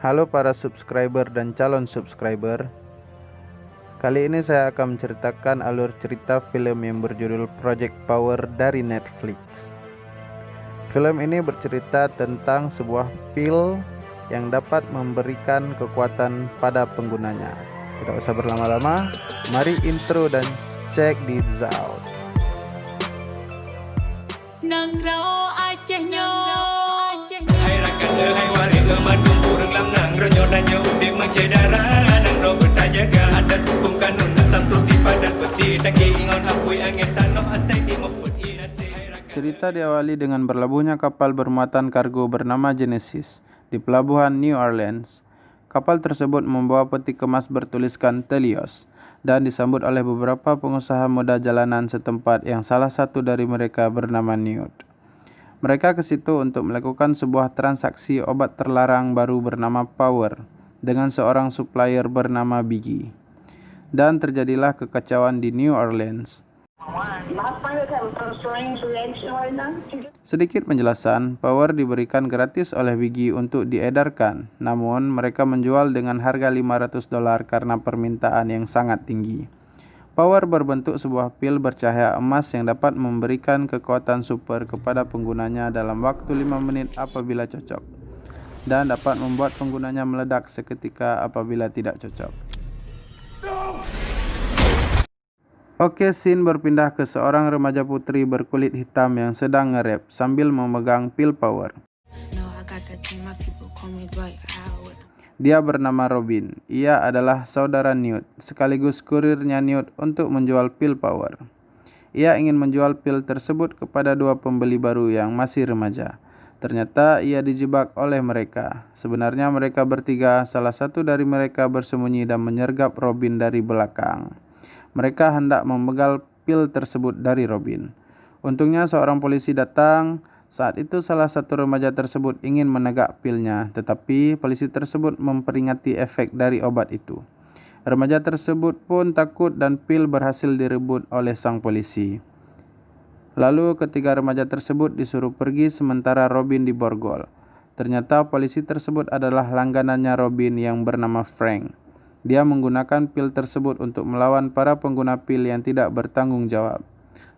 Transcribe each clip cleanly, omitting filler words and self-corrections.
Halo para subscriber dan calon subscriber. Kali ini saya akan menceritakan alur cerita film yang berjudul Project Power dari Netflix. Film ini bercerita tentang sebuah pil yang dapat memberikan kekuatan pada penggunanya. Tidak usah berlama-lama, mari intro dan check this out. Cerita diawali dengan berlabuhnya kapal bermuatan kargo bernama Genesis di pelabuhan New Orleans. Kapal tersebut membawa peti kemas bertuliskan Telios dan disambut oleh beberapa pengusaha muda jalanan setempat yang salah satu dari mereka bernama Newt. Mereka ke situ untuk melakukan sebuah transaksi obat terlarang baru bernama Power dengan seorang supplier bernama Biggie. Dan terjadilah kekacauan di New Orleans. Sedikit penjelasan, Power diberikan gratis oleh Biggie untuk diedarkan, namun mereka menjual dengan harga $500 karena permintaan yang sangat tinggi. Power berbentuk sebuah pil bercahaya emas yang dapat memberikan kekuatan super kepada penggunanya dalam waktu 5 menit apabila cocok, dan dapat membuat penggunanya meledak seketika apabila tidak cocok. Oke, scene berpindah ke seorang remaja putri berkulit hitam yang sedang nge-rap sambil memegang pil Power. Dia bernama Robin. Ia adalah saudara Newt, sekaligus kurirnya Newt untuk menjual pil Power. Ia ingin menjual pil tersebut kepada dua pembeli baru yang masih remaja. Ternyata ia dijebak oleh mereka. Sebenarnya mereka bertiga, salah satu dari mereka bersembunyi dan menyergap Robin dari belakang. Mereka hendak membegal pil tersebut dari Robin. Untungnya seorang polisi datang. Saat itu salah satu remaja tersebut ingin menegak pilnya, tetapi polisi tersebut memperingati efek dari obat itu. Remaja tersebut pun takut dan pil berhasil direbut oleh sang polisi. Lalu ketiga remaja tersebut disuruh pergi sementara Robin diborgol. Ternyata polisi tersebut adalah langganannya Robin yang bernama Frank. Dia menggunakan pil tersebut untuk melawan para pengguna pil yang tidak bertanggung jawab.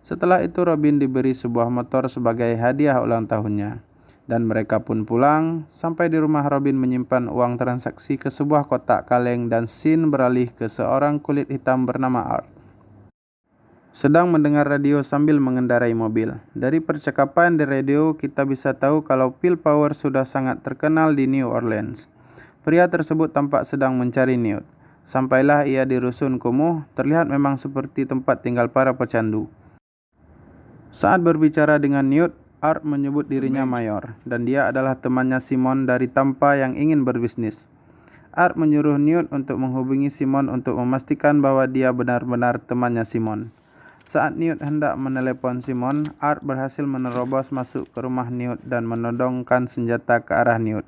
Setelah itu Robin diberi sebuah motor sebagai hadiah ulang tahunnya. Dan mereka pun pulang. Sampai di rumah Robin menyimpan uang transaksi ke sebuah kotak kaleng dan scene beralih ke seorang kulit hitam bernama Art. Sedang mendengar radio sambil mengendarai mobil. Dari percakapan di radio kita bisa tahu kalau pil Power sudah sangat terkenal di New Orleans. Pria tersebut tampak sedang mencari Newt. Sampailah ia di rusun kumuh, terlihat memang seperti tempat tinggal para pecandu. Saat berbicara dengan Newt, Art menyebut dirinya Mayor, dan dia adalah temannya Simon dari Tampa yang ingin berbisnis. Art menyuruh Newt untuk menghubungi Simon untuk memastikan bahwa dia benar-benar temannya Simon. Saat Newt hendak menelepon Simon, Art berhasil menerobos masuk ke rumah Newt dan menodongkan senjata ke arah Newt.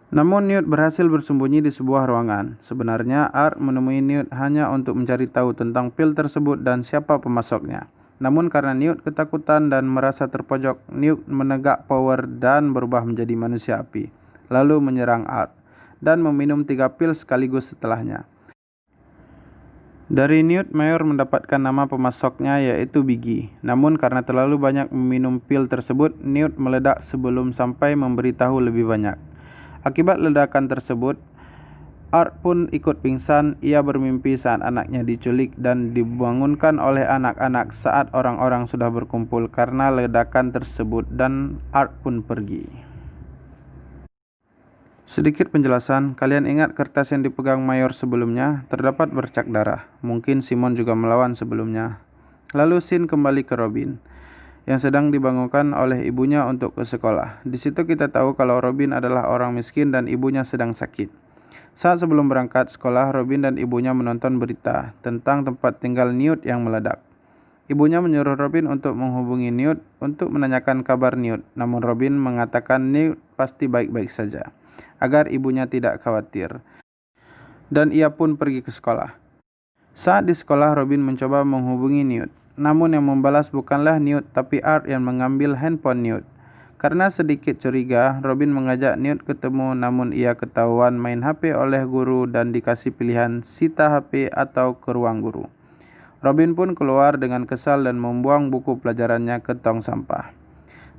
Namun Newt berhasil bersembunyi di sebuah ruangan. Sebenarnya Art menemui Newt hanya untuk mencari tahu tentang pil tersebut dan siapa pemasoknya. Namun karena Newt ketakutan dan merasa terpojok, Newt menegak Power dan berubah menjadi manusia api. Lalu menyerang Art dan meminum 3 pil sekaligus setelahnya. Dari Newt, Mayor mendapatkan nama pemasoknya yaitu Biggie. Namun karena terlalu banyak meminum pil tersebut, Newt meledak sebelum sampai memberitahu lebih banyak. Akibat ledakan tersebut, Art pun ikut pingsan. Ia bermimpi saat anaknya diculik dan dibangunkan oleh anak-anak saat orang-orang sudah berkumpul karena ledakan tersebut dan Art pun pergi. Sedikit penjelasan, kalian ingat kertas yang dipegang Mayor sebelumnya? Terdapat bercak darah. Mungkin Simon juga melawan sebelumnya. Lalu scene kembali ke Robin yang sedang dibangunkan oleh ibunya untuk ke sekolah. Di situ kita tahu kalau Robin adalah orang miskin dan ibunya sedang sakit. Saat sebelum berangkat sekolah, Robin dan ibunya menonton berita tentang tempat tinggal Newt yang meledak. Ibunya menyuruh Robin untuk menghubungi Newt untuk menanyakan kabar Newt. Namun Robin mengatakan Newt pasti baik-baik saja, agar ibunya tidak khawatir. Dan ia pun pergi ke sekolah. Saat di sekolah, Robin mencoba menghubungi Newt. Namun yang membalas bukanlah Newt, tapi Art yang mengambil handphone Newt. Karena sedikit curiga, Robin mengajak Newt ketemu, namun ia ketahuan main HP oleh guru dan dikasih pilihan sita HP atau ke ruang guru. Robin pun keluar dengan kesal dan membuang buku pelajarannya ke tong sampah.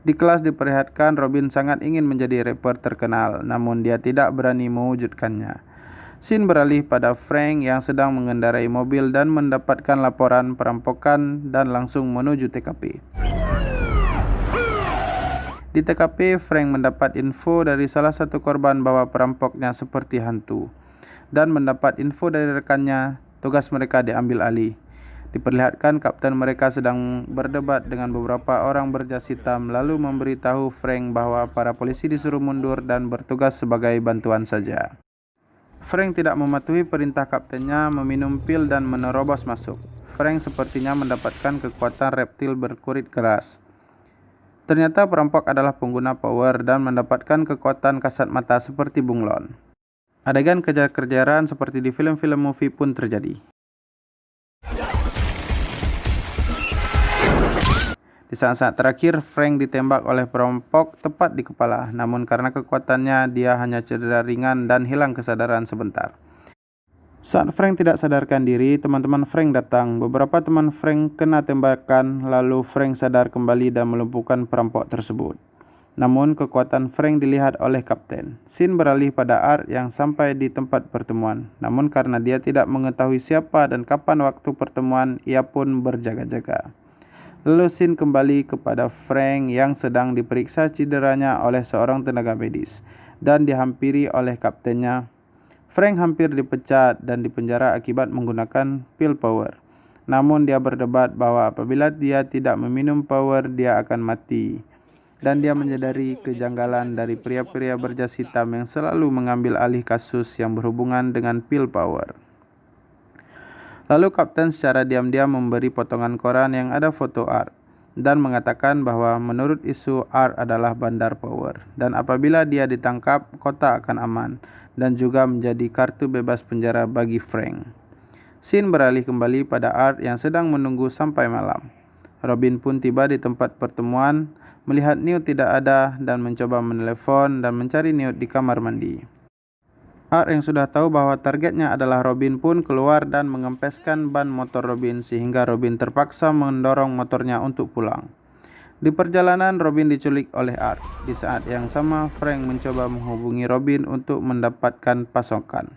Di kelas diperlihatkan Robin sangat ingin menjadi rapper terkenal, namun dia tidak berani mewujudkannya. Scene beralih pada Frank yang sedang mengendarai mobil dan mendapatkan laporan perampokan dan langsung menuju TKP. Di TKP, Frank mendapat info dari salah satu korban bahwa perampoknya seperti hantu. Dan mendapat info dari rekannya, tugas mereka diambil alih. Diperlihatkan kapten mereka sedang berdebat dengan beberapa orang berjas hitam lalu memberitahu Frank bahwa para polisi disuruh mundur dan bertugas sebagai bantuan saja. Frank tidak mematuhi perintah kaptennya meminum pil dan menerobos masuk. Frank sepertinya mendapatkan kekuatan reptil berkulit keras. Ternyata perampok adalah pengguna power dan mendapatkan kekuatan kasat mata seperti bunglon. Adegan kejar-kejaran seperti di film-film movie pun terjadi. Di saat-saat terakhir, Frank ditembak oleh perampok tepat di kepala, namun karena kekuatannya dia hanya cedera ringan dan hilang kesadaran sebentar. Saat Frank tidak sadarkan diri, teman-teman Frank datang. Beberapa teman Frank kena tembakan, lalu Frank sadar kembali dan melumpuhkan perampok tersebut. Namun, kekuatan Frank dilihat oleh kapten. Scene beralih pada Art yang sampai di tempat pertemuan. Namun karena dia tidak mengetahui siapa dan kapan waktu pertemuan, ia pun berjaga-jaga. Lalu scene kembali kepada Frank yang sedang diperiksa cederanya oleh seorang tenaga medis dan dihampiri oleh kaptennya. Frank hampir dipecat dan dipenjara akibat menggunakan pil power. Namun dia berdebat bahwa apabila dia tidak meminum power, dia akan mati. Dan dia menyadari kejanggalan dari pria-pria berjas hitam yang selalu mengambil alih kasus yang berhubungan dengan pil power. Lalu kapten secara diam-diam memberi potongan koran yang ada foto Art dan mengatakan bahwa menurut isu Art adalah bandar power dan apabila dia ditangkap, kota akan aman dan juga menjadi kartu bebas penjara bagi Frank. Scene beralih kembali pada Art yang sedang menunggu sampai malam. Robin pun tiba di tempat pertemuan, melihat Newt tidak ada dan mencoba menelepon dan mencari Newt di kamar mandi. Art yang sudah tahu bahwa targetnya adalah Robin pun keluar dan mengempeskan ban motor Robin sehingga Robin terpaksa mendorong motornya untuk pulang. Di perjalanan Robin diculik oleh Art. Di saat yang sama Frank mencoba menghubungi Robin untuk mendapatkan pasokan.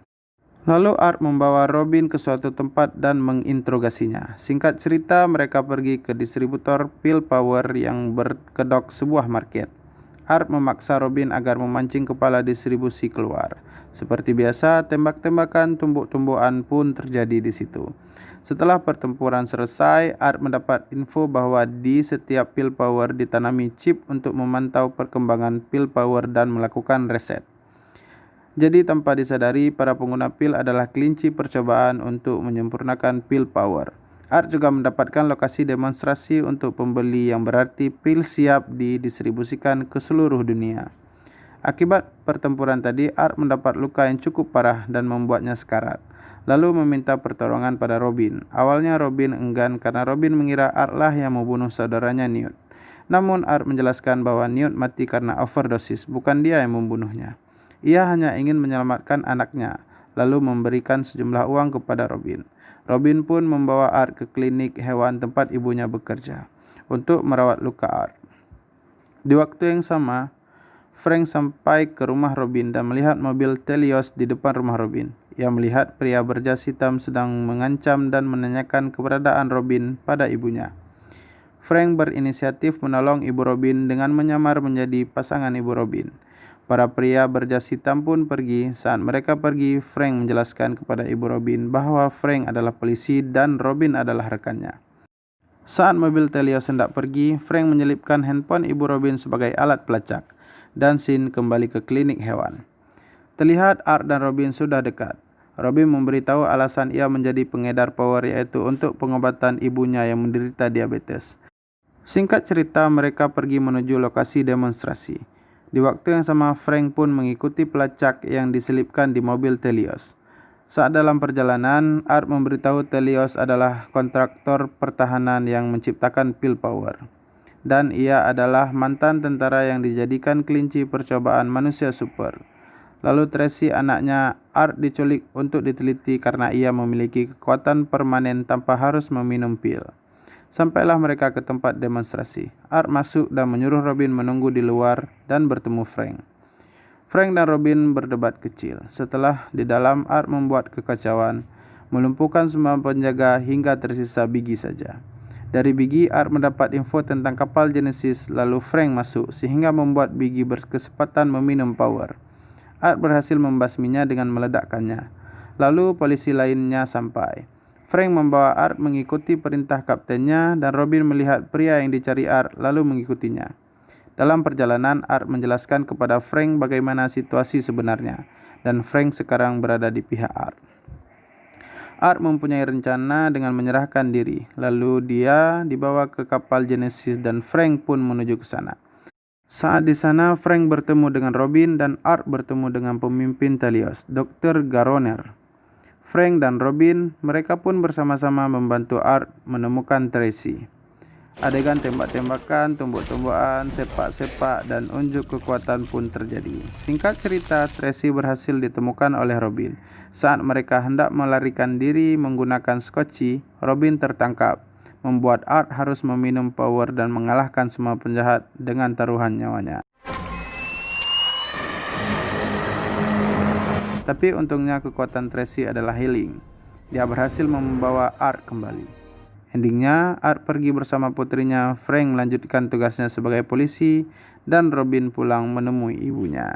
Lalu Art membawa Robin ke suatu tempat dan menginterogasinya. Singkat cerita mereka pergi ke distributor pil power yang berkedok sebuah market. Art memaksa Robin agar memancing kepala distribusi keluar. Seperti biasa, tembak-tembakan tumbuk-tumbukan pun terjadi di situ. Setelah pertempuran selesai, Art mendapat info bahwa di setiap pil power ditanami chip untuk memantau perkembangan pil power dan melakukan reset. Jadi tanpa disadari, para pengguna pil adalah kelinci percobaan untuk menyempurnakan pil power. Art juga mendapatkan lokasi demonstrasi untuk pembeli yang berarti pil siap didistribusikan ke seluruh dunia. Akibat pertempuran tadi, Art mendapat luka yang cukup parah dan membuatnya sekarat. Lalu meminta pertolongan pada Robin. Awalnya Robin enggan karena Robin mengira Art lah yang membunuh saudaranya Newt. Namun Art menjelaskan bahwa Newt mati karena overdosis, bukan dia yang membunuhnya. Ia hanya ingin menyelamatkan anaknya, lalu memberikan sejumlah uang kepada Robin. Robin pun membawa Art ke klinik hewan tempat ibunya bekerja untuk merawat luka Art. Di waktu yang sama, Frank sampai ke rumah Robin dan melihat mobil Telios di depan rumah Robin. Ia melihat pria berjas hitam sedang mengancam dan menanyakan keberadaan Robin pada ibunya. Frank berinisiatif menolong ibu Robin dengan menyamar menjadi pasangan ibu Robin. Para pria berjas hitam pun pergi. Saat mereka pergi, Frank menjelaskan kepada ibu Robin bahwa Frank adalah polisi dan Robin adalah rekannya. Saat mobil Telios hendak pergi, Frank menyelipkan handphone ibu Robin sebagai alat pelacak. Dan scene kembali ke klinik hewan. Terlihat Art dan Robin sudah dekat. Robin memberitahu alasan ia menjadi pengedar power yaitu untuk pengobatan ibunya yang menderita diabetes. Singkat cerita, mereka pergi menuju lokasi demonstrasi. Di waktu yang sama, Frank pun mengikuti pelacak yang diselipkan di mobil Telios. Saat dalam perjalanan, Art memberitahu Telios adalah kontraktor pertahanan yang menciptakan pil power. dan ia adalah mantan tentara yang dijadikan kelinci percobaan manusia super. Lalu Tracy, anaknya Art, diculik untuk diteliti karena ia memiliki kekuatan permanen tanpa harus meminum pil. Sampailah mereka ke tempat demonstrasi. Art masuk dan menyuruh Robin menunggu di luar dan bertemu Frank. Frank dan Robin berdebat kecil. Setelah di dalam, Art membuat kekacauan, melumpuhkan semua penjaga hingga tersisa Biggie saja. Dari Biggie, Art mendapat info tentang kapal Genesis, lalu Frank masuk sehingga membuat Biggie berkesempatan meminum power. Art berhasil membasminya dengan meledakkannya. Lalu polisi lainnya sampai. Frank membawa Art mengikuti perintah kaptennya dan Robin melihat pria yang dicari Art lalu mengikutinya. Dalam perjalanan, Art menjelaskan kepada Frank bagaimana situasi sebenarnya dan Frank sekarang berada di pihak Art. Art mempunyai rencana dengan menyerahkan diri, lalu dia dibawa ke kapal Genesis dan Frank pun menuju ke sana. Saat di sana, Frank bertemu dengan Robin dan Art bertemu dengan pemimpin Talios, Dr. Garoner. Frank dan Robin, mereka pun bersama-sama membantu Art menemukan Tracy. Adegan tembak-tembakan, tumbuk-tumbukan, sepak-sepak, dan unjuk kekuatan pun terjadi. Singkat cerita, Tracy berhasil ditemukan oleh Robin. Saat mereka hendak melarikan diri menggunakan skoci, Robin tertangkap, membuat Art harus meminum power dan mengalahkan semua penjahat dengan taruhan nyawanya. Tapi untungnya kekuatan Tracy adalah healing. Dia berhasil membawa Art kembali. Endingnya, Art pergi bersama putrinya, Frank melanjutkan tugasnya sebagai polisi, dan Robin pulang menemui ibunya.